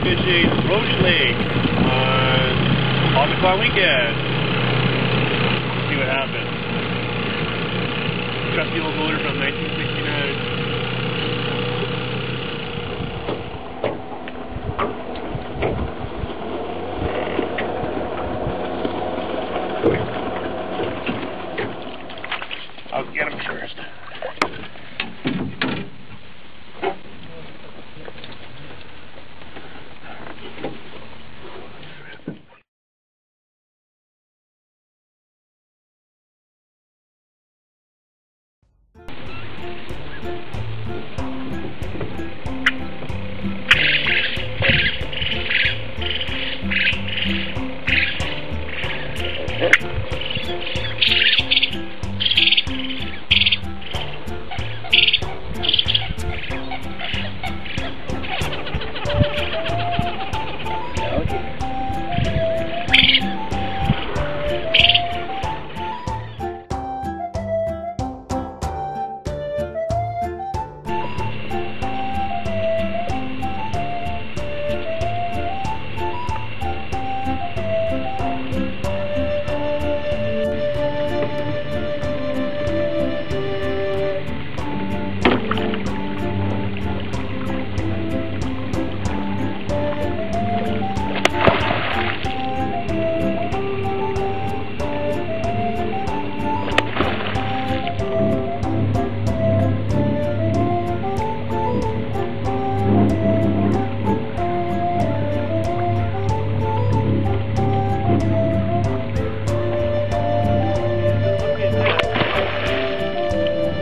Fishing Roche Lake on August long weekend. Let's see what happens. Trusty old motor from 1969. I'll get him first.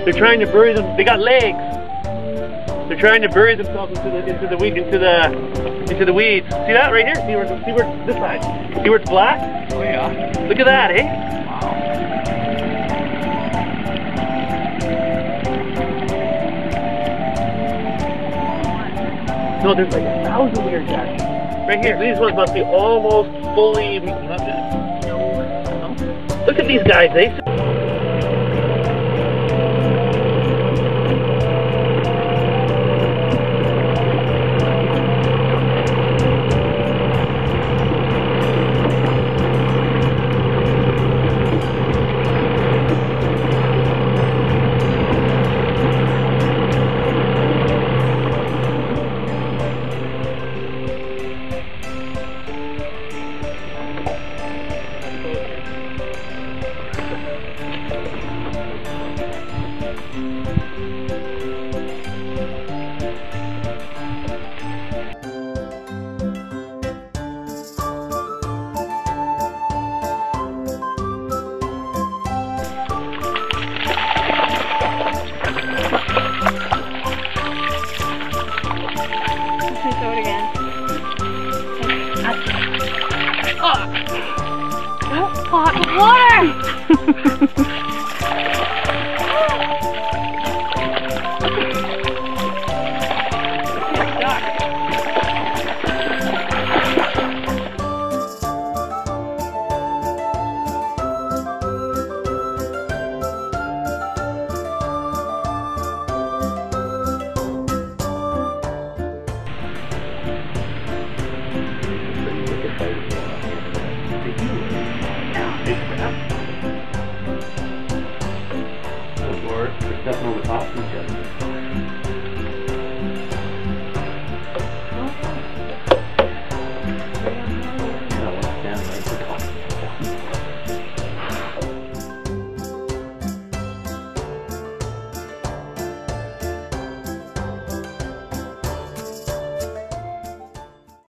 They're trying to bury them. They got legs. They're trying to bury themselves into the weeds. See that right here? See where this side? See where it's black? Oh yeah. Look at that, eh? Wow. No, there's like 1,000 weird jacks. Right here. These ones must be almost fully. Look at these guys, eh? Hot water!